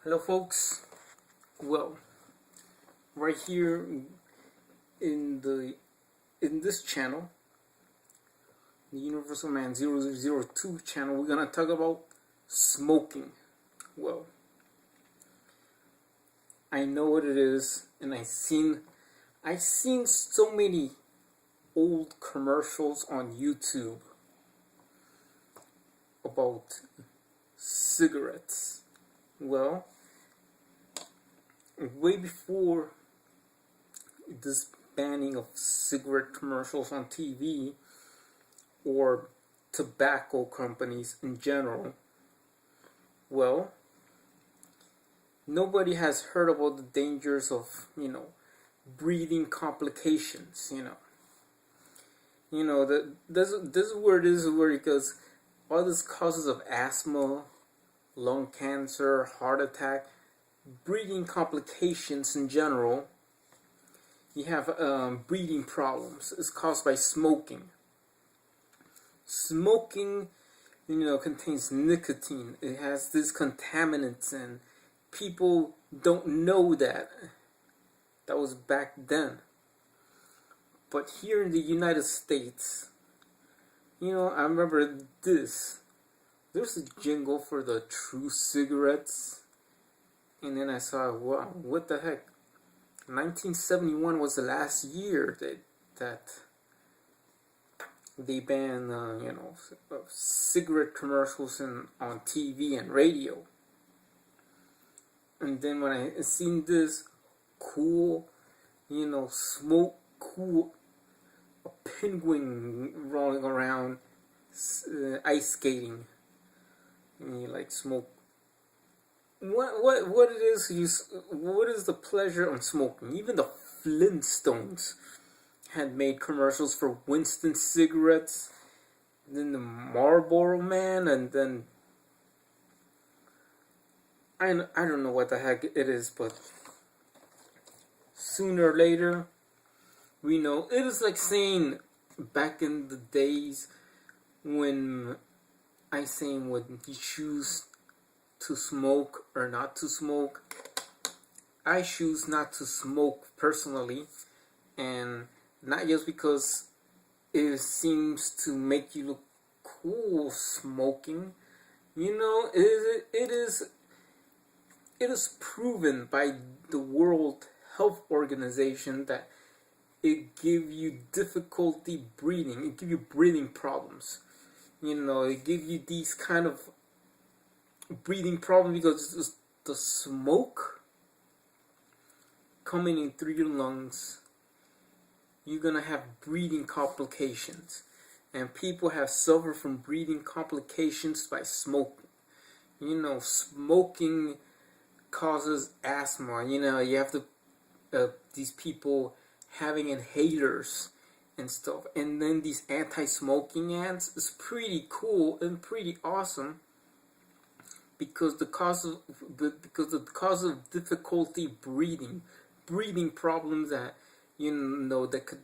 Hello folks. Well, right here in this channel, the Universal Man 0002 channel, we're gonna talk about smoking. Well, I know what it is, and I've seen so many old commercials on YouTube about cigarettes. Well, way before this banning of cigarette commercials on TV or tobacco companies in general, well, nobody has heard about the dangers of, breathing complications, this is where it goes. All these causes of asthma, lung cancer, heart attack, breathing complications in general. You have breathing problems. It's caused by smoking. Smoking, contains nicotine. It has these contaminants, and people don't know that. That was back then. But here in the United States, I remember this. There's a jingle for the True cigarettes, and then I saw, wow, what the heck? 1971 was the last year that they banned, cigarette commercials on TV and radio. And then when I seen this cool, a penguin rolling around, ice skating. And you like smoke. What it is? What is the pleasure of smoking? Even the Flintstones had made commercials for Winston cigarettes, then the Marlboro Man, and then I don't know what the heck it is, but sooner or later, we know it is like saying back in the days when would you choose to smoke or not to smoke. I choose not to smoke personally, and not just because it seems to make you look cool smoking. It is proven by the World Health Organization that it gives you difficulty breathing. It gives you breathing problems. It gives you these kind of breathing problems because the smoke coming in through your lungs. You're gonna have breathing complications, and people have suffered from breathing complications by smoking. Smoking causes asthma. You have to these people having inhalers and stuff, and then these anti-smoking ads is pretty cool and pretty awesome because the cause of difficulty breathing problems that that could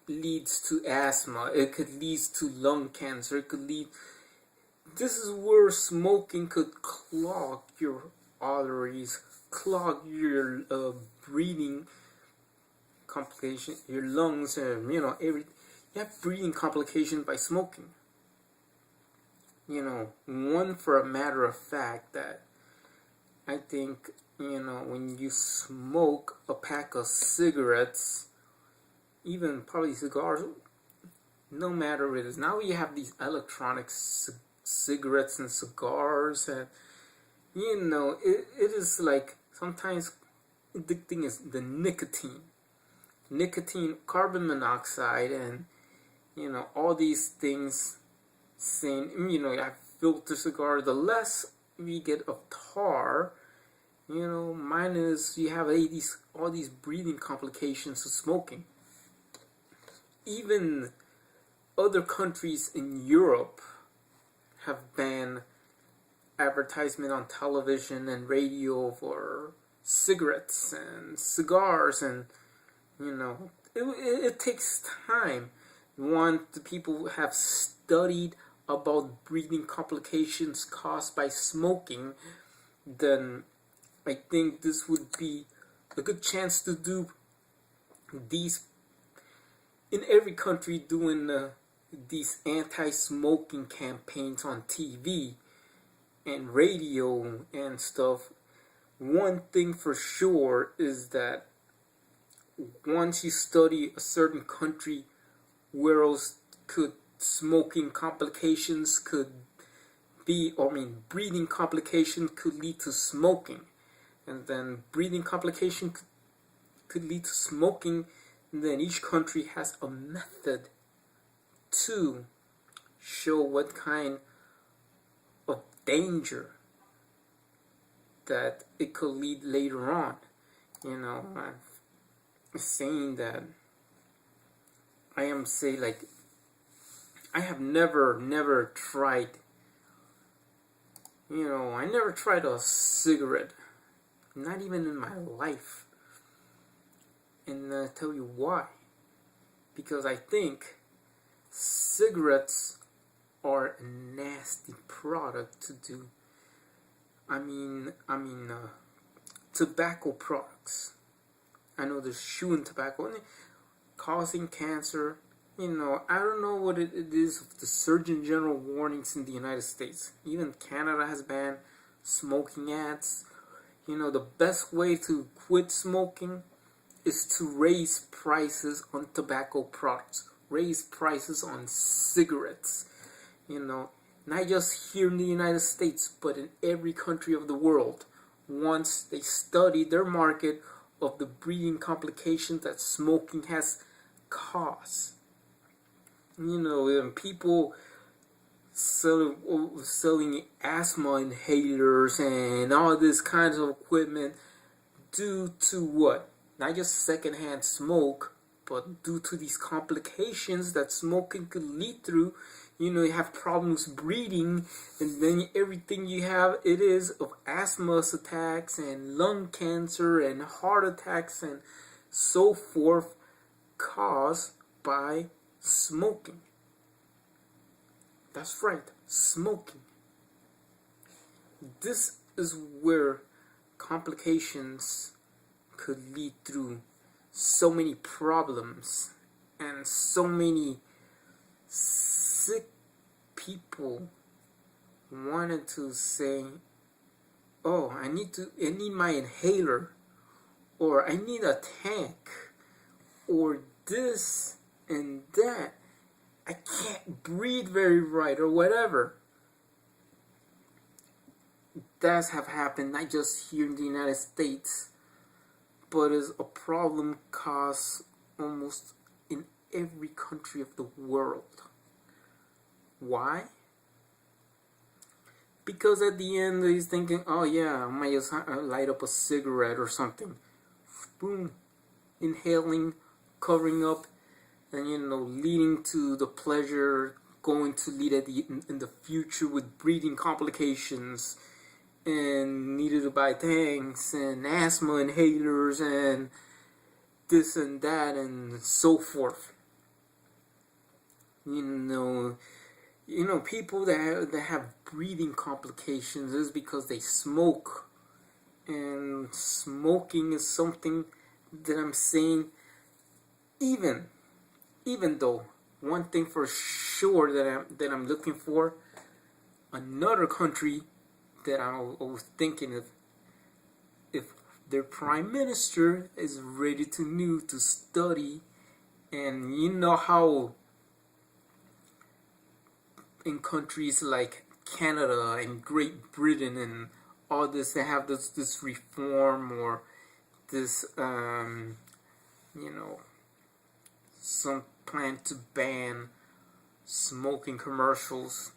leads to asthma. It could lead to lung cancer. It could lead. This is where smoking could clog your arteries, clog your breathing complication, your lungs, and you have breathing complications by smoking. One for a matter of fact that I think, when you smoke a pack of cigarettes, even probably cigars, no matter what it is, now you have these electronic cigarettes and cigars, and it is like sometimes addicting is the nicotine, carbon monoxide, and all these things. Saying you have filter cigar, the less we get of tar, mine is you have all these breathing complications of smoking. Even other countries in Europe have banned advertisement on television and radio for cigarettes and cigars, and it takes time. The people have studied about breathing complications caused by smoking, then I think this would be a good chance to do these in every country, doing these anti-smoking campaigns on TV and radio and stuff. One thing for sure is that once you study a certain country where else could smoking complications could be, breathing complications could lead to smoking, and then breathing complication could lead to smoking, and then each country has a method to show what kind of danger that it could lead later on. I'm saying that I have never tried, I never tried a cigarette, not even in my life. And I'll tell you why. Because I think cigarettes are a nasty product to do. Tobacco products. I know there's chewing tobacco causing cancer. I don't know what it is with the Surgeon General warnings in the United States. Even Canada has banned smoking ads. The best way to quit smoking is to raise prices on tobacco products. Raise prices on cigarettes. Not just here in the United States, but in every country of the world. Once they study their market of the breathing complications that smoking has caused. And people selling asthma inhalers and all this kinds of equipment due to what? Not just secondhand smoke, but due to these complications that smoking could lead through. You have problems breathing, and then everything you have, it is of asthma attacks and lung cancer and heart attacks and so forth, caused by smoking. That's right, smoking. This is where complications could lead through so many problems and so many sick people wanted to say, oh, I need my inhaler, or I need a tank, or this and that. I can't breathe very right, or whatever. Does have happened, not just here in the United States, but is a problem caused almost in every country of the world. Why? Because at the end he's thinking, oh yeah, I might just light up a cigarette or something. Boom. Inhaling, covering up, and leading to the pleasure, going to lead in the future with breathing complications, and needed to buy tanks and asthma inhalers and this and that and so forth. People that have breathing complications is because they smoke, and smoking is something that I'm saying, even though one thing for sure that I'm looking for, another country that I was thinking of, if their prime minister is ready to study, and how in countries like Canada and Great Britain and all this, they have this reform or this some plan to ban smoking commercials.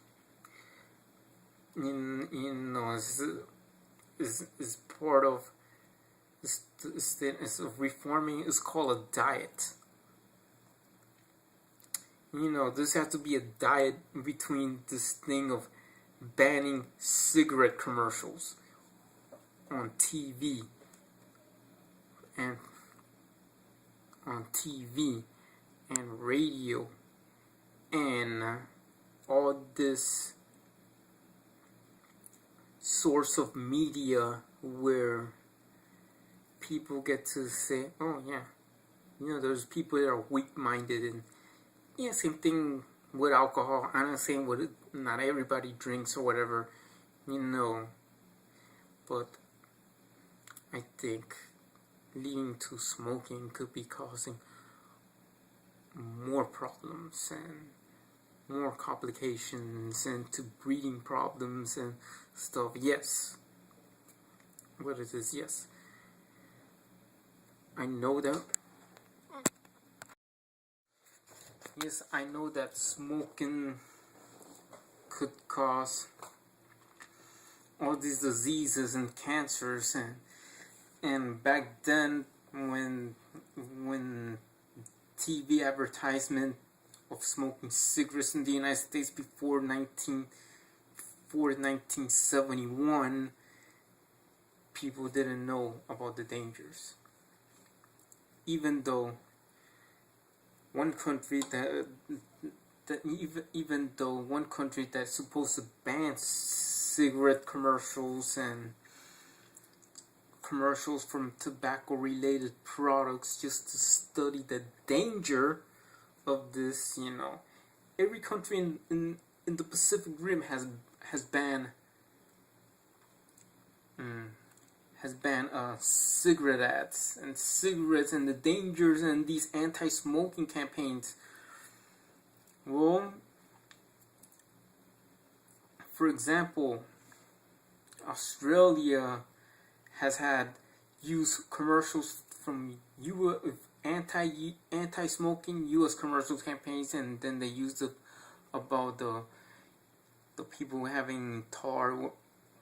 Is part of this reforming is called a diet. This has to be a diet between this thing of banning cigarette commercials on TV and radio and all this source of media where people get to say, oh yeah, there's people that are weak-minded, and yeah, same thing with alcohol. I'm not saying not everybody drinks or whatever, but I think leading to smoking could be causing more problems and more complications and to breathing problems and stuff. Yes, what it is, yes, I know that. Yes, I know that smoking could cause all these diseases and cancers, and back then when TV advertisement of smoking cigarettes in the United States before 1971, people didn't know about the dangers. Even though one country even though one country that's supposed to ban cigarette commercials and commercials from tobacco related products just to study the danger of this, every country in the Pacific Rim has banned cigarette ads and cigarettes and the dangers and these anti-smoking campaigns. Well, for example, Australia has had used commercials from anti-smoking U.S. commercials campaigns, and then they used it about the people having tar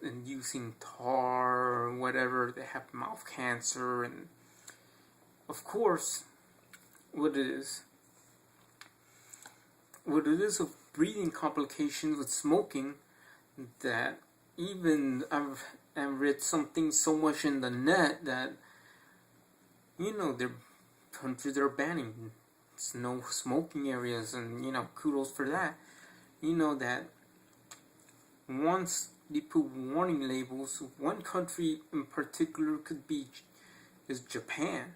and using tar or whatever, they have mouth cancer, and of course what it is of breathing complications with smoking, that even I've read something so much in the net that their countries are banning no smoking areas, and kudos for that. That once they put warning labels, one country in particular is Japan,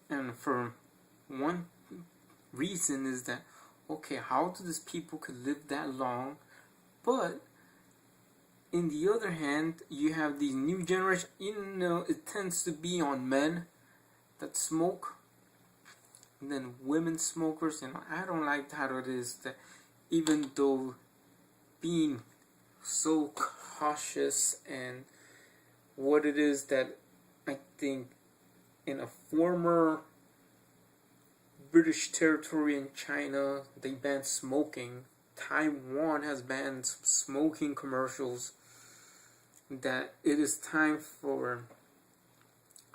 and for one reason is that, okay, how do these people could live that long? But in the other hand, you have these new generation, it tends to be on men that smoke, and then women smokers. I don't like how it is that even though being so cautious, and what it is that I think in a former British territory in China, they banned smoking. Taiwan has banned smoking commercials. That it is time for,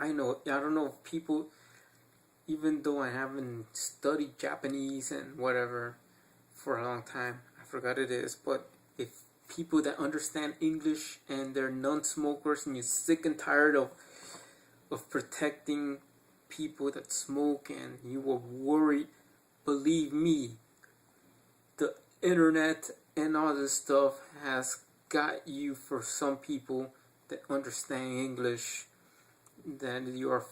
I don't know if people, even though I haven't studied Japanese and whatever for a long time, I forgot it is, but if people that understand English and they're non-smokers and you're sick and tired of protecting people that smoke and you were worried, believe me, the internet and all this stuff has got you. For some people that understand English, that you are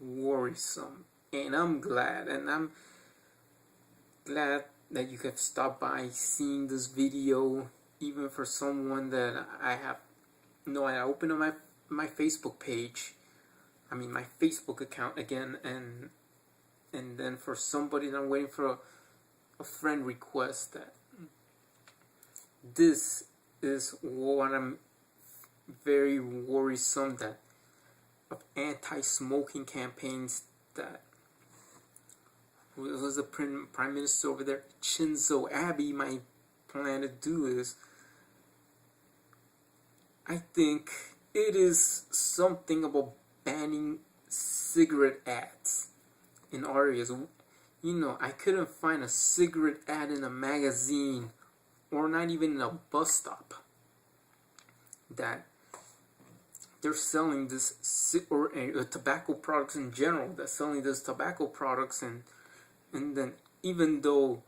worrisome, and I'm glad that you have stopped by seeing this video, even for someone that I opened up my Facebook page, my Facebook account again, and then for somebody that I'm waiting for a friend request, that this is what I'm very worrisome, that of anti-smoking campaigns that was the Prime Minister over there, Shinzo Abe, might plan to do is, I think it is something about banning cigarette ads in areas. I couldn't find a cigarette ad in a magazine, or not even in a bus stop, that they're selling this, or tobacco products in general, they're selling this tobacco products, and then even though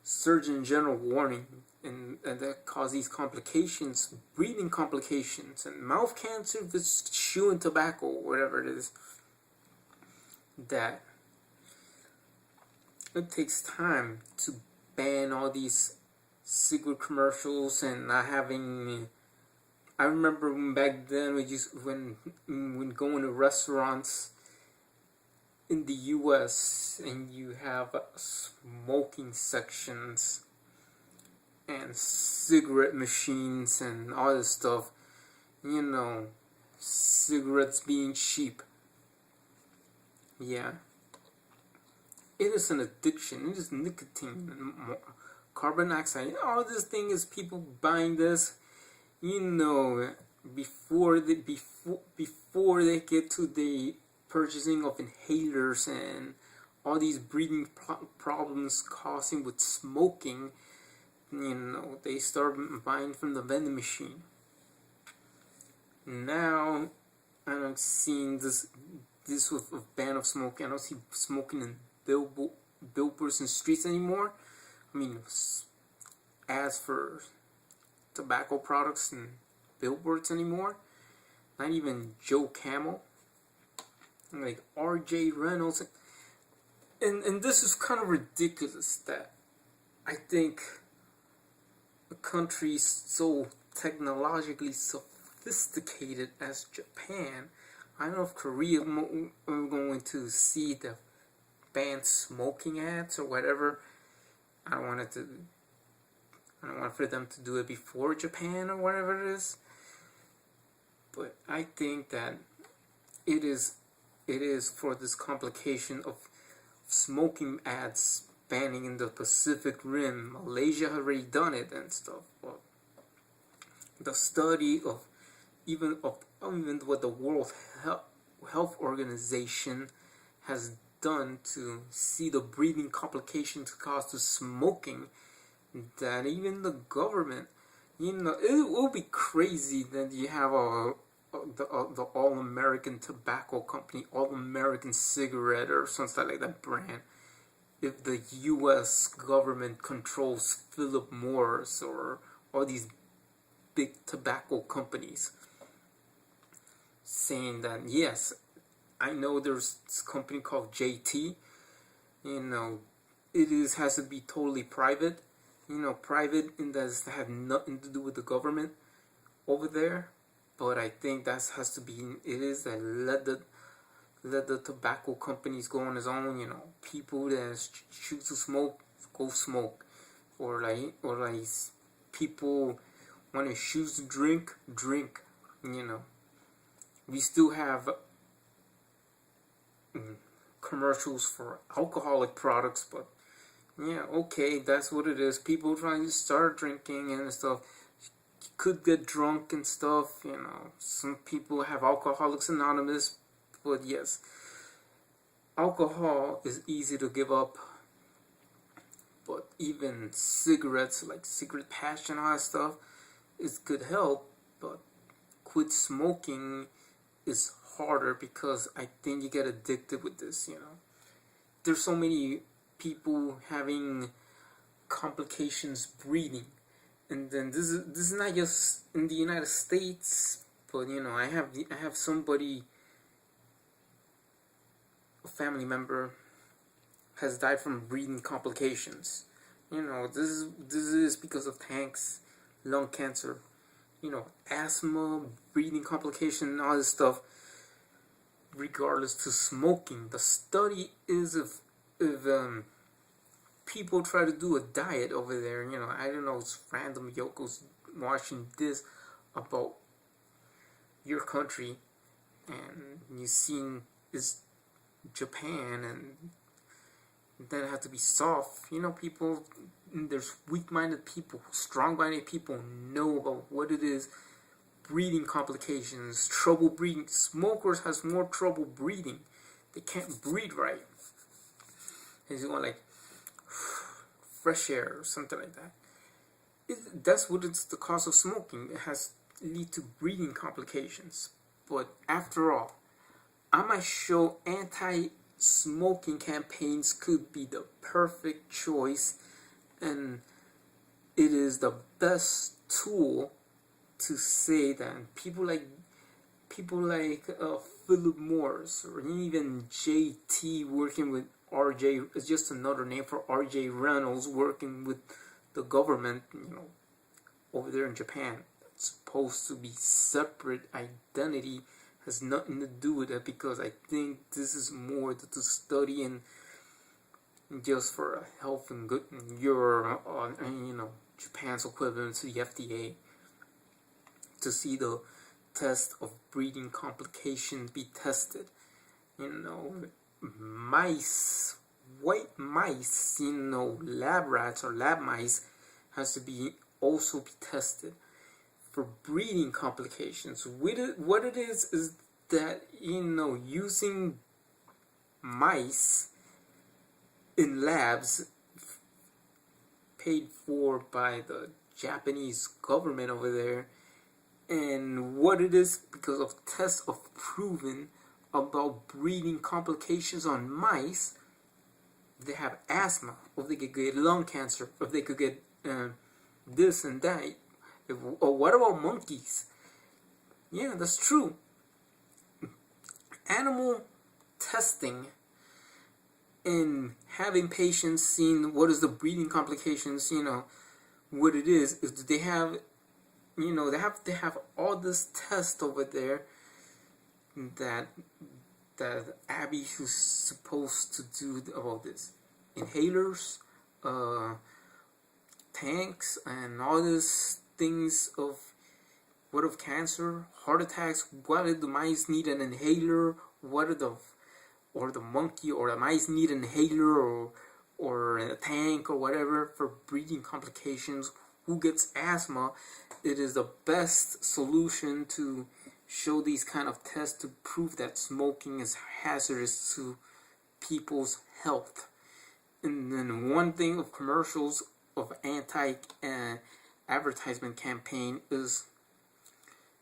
Surgeon General warning, and that cause these complications, breathing complications, and mouth cancer with chewing tobacco, whatever it is. That it takes time to ban all these cigarette commercials and not having. I remember back then when going to restaurants in the U.S. and you have smoking sections and cigarette machines and all this stuff, cigarettes being cheap. Yeah, it is an addiction. It is nicotine, carbon dioxide. All this thing is people buying this, before they get to the purchasing of inhalers and all these breathing problems causing with smoking. They start buying from the vending machine. Now, I don't see this with a ban of smoking. I don't see smoking in billboards and streets anymore. I mean, ads for tobacco products and billboards anymore. Not even Joe Camel, like R.J. Reynolds, and this is kind of ridiculous that I think a country so technologically sophisticated as Japan. I don't know if Korea are going to see the ban smoking ads or whatever. I don't want for them to do it before Japan or whatever it is. But I think that it is for this complication of smoking ads banning in the Pacific Rim. Malaysia has already done it and stuff. But the study of even what the World Health Organization has done to see the breathing complications caused to smoking, that even the government, it will be crazy that you have the All-American Tobacco Company, All-American Cigarette or something like that brand. If the U.S. government controls Philip Morris or all these big tobacco companies, saying that, yes, I know there's this company called JT, it has to be totally private, private, and that have nothing to do with the government over there. But I think that has to be, it is that let the tobacco companies go on its own. People that choose to smoke, go smoke, or like people want to choose to drink. We still have commercials for alcoholic products, but yeah, okay, that's what it is. People trying to start drinking and stuff. You could get drunk and stuff. Some people have Alcoholics Anonymous, but yes, alcohol is easy to give up. But even cigarettes, like cigarette patch and all that stuff, it could help. But quit smoking is harder because I think you get addicted with this. There's so many people having complications breathing, and then this is not just in the United States, but I have somebody, a family member, has died from breathing complications. This is because of tanks, lung cancer, asthma, breathing complication, all this stuff. Regardless to smoking, the study is if people try to do a diet over there, I don't know, it's random yokos watching this about your country, and you've seen this Japan, and then have to be soft. People, there's weak-minded people, strong-minded people know about what it is. Breathing complications, trouble breathing. Smokers has more trouble breathing. They can't breathe right. It's going like fresh air or something like that. That's what it's the cause of smoking. It has lead to breathing complications. But after all, I might show anti-smoking campaigns could be the perfect choice and it is the best tool to say that people like Philip Morris or even JT working with RJ is just another name for RJ Reynolds working with the government, over there in Japan. It's supposed to be separate identity, has nothing to do with it, because I think this is more to study and just for health and good. Your Japan's equivalent to the FDA, to see the test of breeding complications be tested. Mice, white mice, lab rats or lab mice has to be also be tested for breeding complications. What it is that using mice in labs paid for by the Japanese government over there, and what it is because of tests of proven about breeding complications on mice. They have asthma, or they could get lung cancer, or they could get this and that. Or what about monkeys? Yeah, that's true. Animal testing and having patients seeing what is the breeding complications, what it is they have, they have all this test over there that Abby who's supposed to do about this. Inhalers, tanks, and all these things of what of cancer, heart attacks. What do the mice need an inhaler? What are the monkey or the mice need an inhaler or a tank or whatever for breathing complications? Who gets asthma? It is the best solution to show these kind of tests to prove that smoking is hazardous to people's health. And then one thing of commercials of anti-advertisement campaign is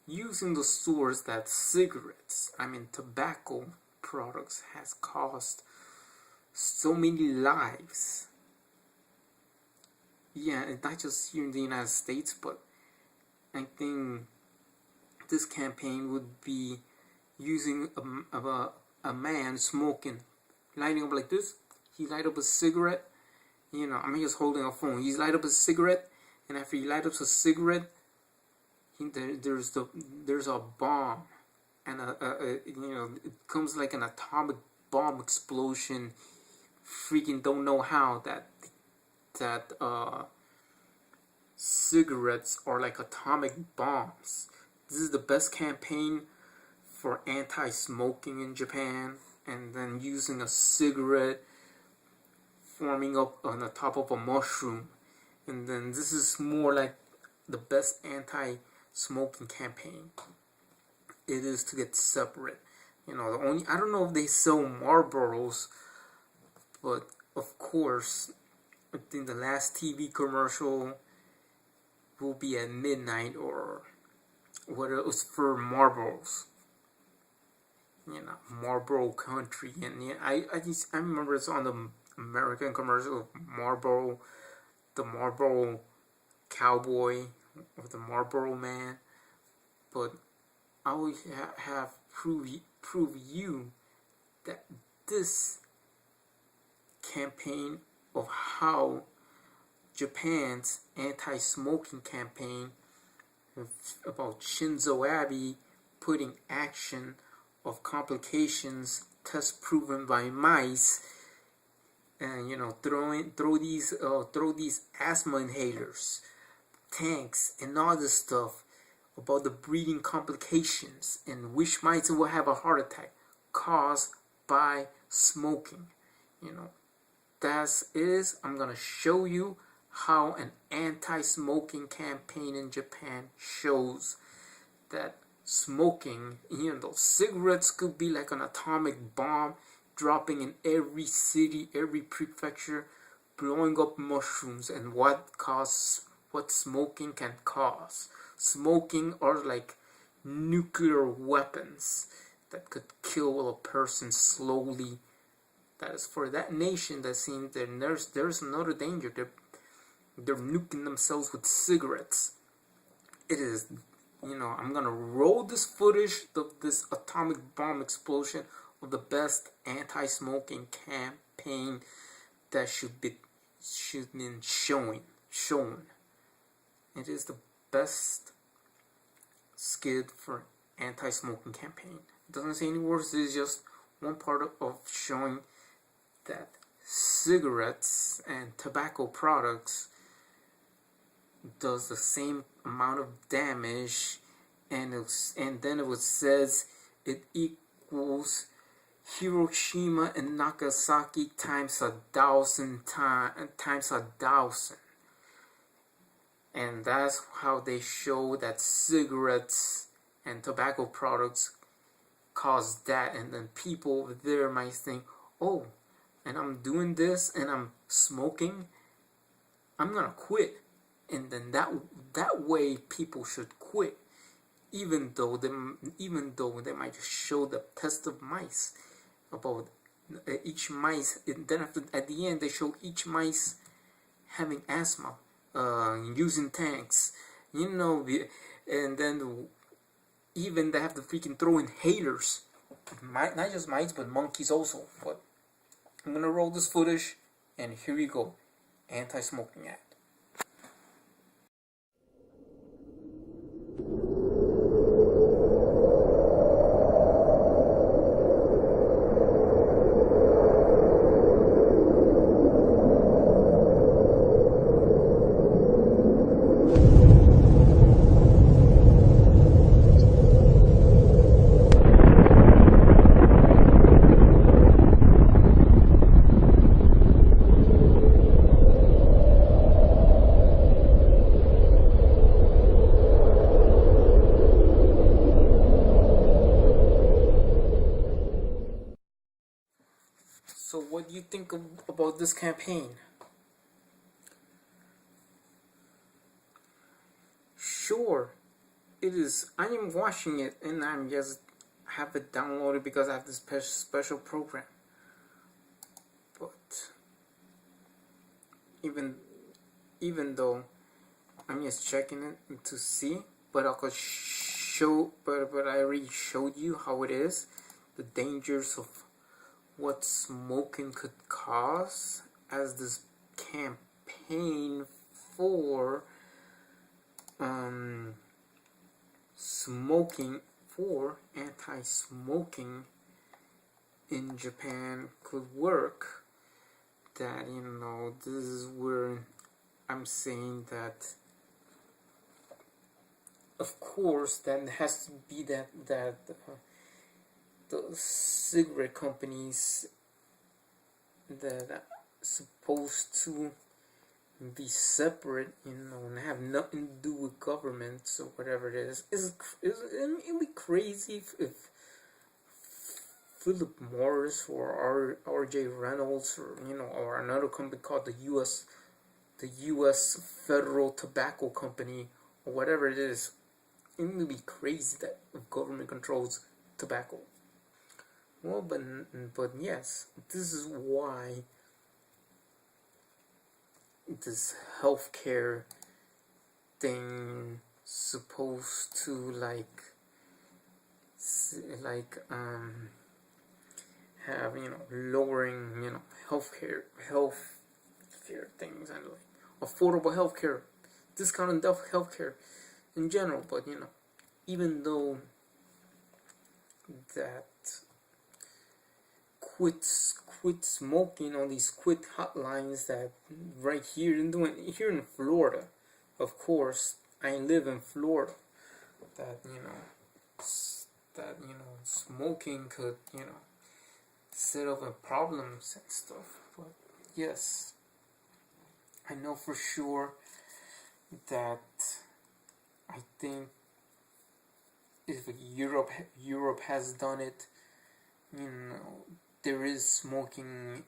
using the source that tobacco products has cost so many lives. Yeah, and not just here in the United States, but I think this campaign would be using a man smoking, lighting up like this. He light up a cigarette. He's holding a phone. He's light up a cigarette, and after he light up a cigarette, there's a bomb, and it comes like an atomic bomb explosion. Freaking don't know how that cigarettes are like atomic bombs. This is the best campaign for anti-smoking in Japan, and then using a cigarette forming up on the top of a mushroom, and then this is more like the best anti-smoking campaign. It is to get separate. I don't know if they sell Marlboros, but of course, I think the last TV commercial will be at midnight or what it was for Marlboros. Marlboro Country, and I remember it's on the American commercial of Marlboro, the Marlboro Cowboy or the Marlboro Man. But I will have prove you that this campaign of how Japan's anti-smoking campaign about Shinzo Abe putting action of complications test proven by mice, and throw these asthma inhalers, tanks, and all this stuff about the breeding complications and which mice will have a heart attack caused by smoking. I'm gonna show you how an anti-smoking campaign in Japan shows that smoking, cigarettes could be like an atomic bomb dropping in every city, every prefecture, blowing up mushrooms, and what smoking can cause. Smoking are like nuclear weapons that could kill a person slowly. That is for that nation that seems that there's another danger. they're nuking themselves with cigarettes. It is, I'm gonna roll this footage of this atomic bomb explosion of the best anti-smoking campaign that should be shown. It is the best skit for anti-smoking campaign. It doesn't say any words. It is just one part of showing that cigarettes and tobacco products does the same amount of damage, and then it says it equals Hiroshima and Nagasaki times 1,000 times 1,000. And that's how they show that cigarettes and tobacco products cause that. And then people over there might think, oh, and I'm doing this and I'm smoking, I'm gonna quit. And then that way people should quit, even though they might just show the test of mice about each mice, and then at the end they show each mice having asthma, using tanks, and then even they have to freaking throw inhalers. Not just mice, but monkeys also. But I'm gonna roll this footage, and here you go, anti-smoking act. So what do you think about this campaign? Sure, it is. I am watching it and I'm just have it downloaded because I have this special program. But even though I'm just checking it to see, but I could show, but I already showed you how it is, the dangers of what smoking could cause, as this campaign for smoking, for anti-smoking in Japan could work. That, this is where I'm saying that, of course, that has to be that the cigarette companies that are supposed to be separate, and have nothing to do with governments or whatever it is. It'd be crazy if Philip Morris or R.J. Reynolds or another company called the U.S. Federal Tobacco Company or whatever it is. It would be crazy that if government controls tobacco. Well, but yes, this is why this healthcare thing supposed to have lowering healthcare things, and affordable healthcare, discounted healthcare in general. But even though that quit smoking on these quit hotlines that right here in Florida, of course I live in Florida, that smoking could set up problems and stuff. But yes, I know for sure that I think if Europe has done it, there is smoking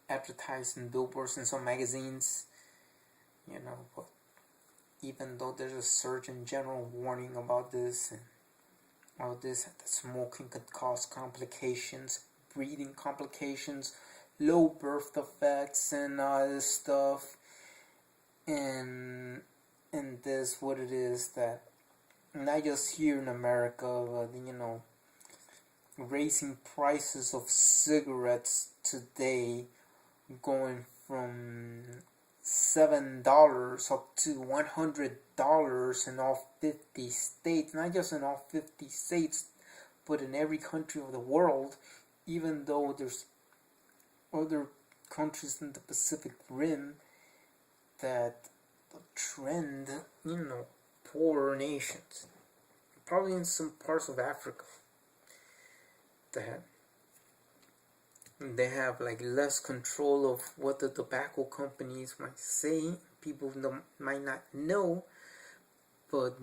advertised in billboards in some magazines, but even though there's a Surgeon General warning about this and all this, that smoking could cause complications, breathing complications, low birth defects, and all this stuff, and this what it is that not just here in America, but raising prices of cigarettes today, going from $7 up to $100 in all 50 states, not just in all 50 states, but in every country of the world, even though there's other countries in the Pacific Rim that the trend, poorer nations, probably in some parts of Africa, that they have like less control of what the tobacco companies might say. People might not know, but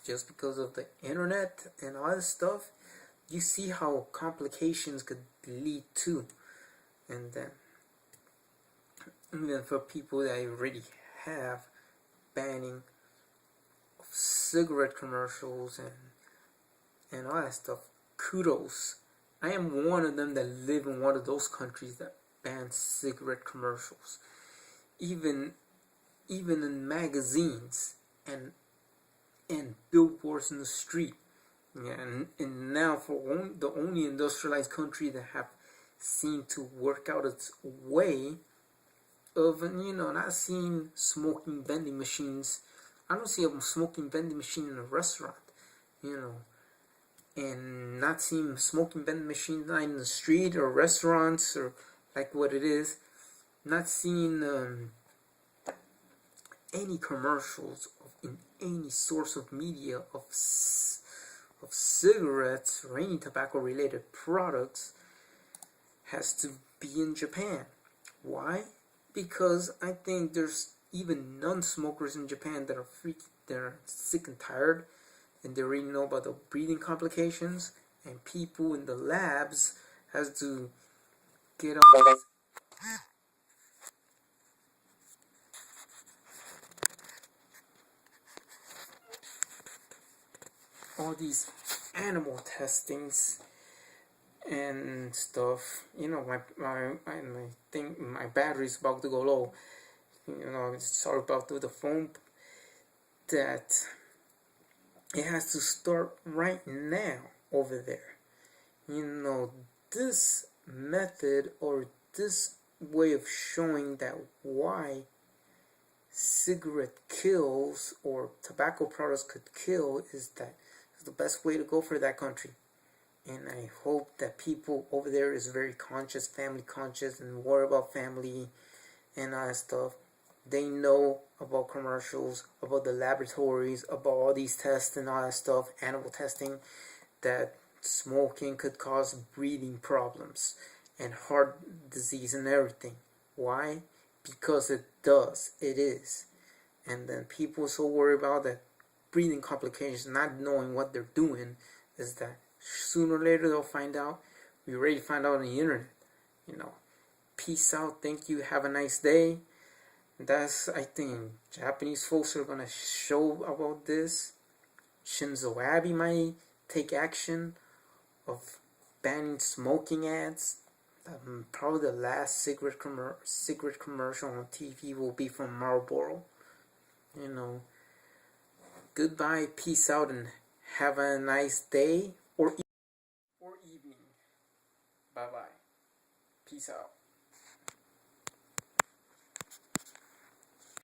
just because of the internet and all this stuff, you see how complications could lead to. And then for people that already have banning of cigarette commercials and all that stuff, kudos. I am one of them that live in one of those countries that ban cigarette commercials. Even in magazines and billboards in the street. Yeah, and now for the only industrialized country that have seemed to work out its way of not seeing smoking vending machines. I don't see a smoking vending machine in a restaurant, and not seeing smoking vending machines in the street or restaurants or like what it is. Not seeing any commercials in any source of media of cigarettes or any tobacco related products has to be in Japan. Why? Because I think there's even non-smokers in Japan that are sick and tired, and they already know about the breathing complications, and people in the labs has to get all these animal testings and stuff. My battery's about to go low. Sorry about the phone. That it has to start right now over there. This method or this way of showing that why cigarette kills or tobacco products could kill is that it's the best way to go for that country. And I hope that people over there is very conscious, family conscious, and worry about family and all that stuff. They know about commercials, about the laboratories, about all these tests and all that stuff, animal testing, that smoking could cause breathing problems and heart disease and everything. Why? Because it does. It is. And then people so worried about that breathing complications, not knowing what they're doing, is that sooner or later they'll find out. We already find out on the internet. Peace out. Thank you. Have a nice day. I think Japanese folks are gonna show about this. Shinzo Abe might take action of banning smoking ads. Probably the last cigarette commercial on TV will be from Marlboro. Goodbye, peace out, and have a nice day or evening. Bye bye. Peace out.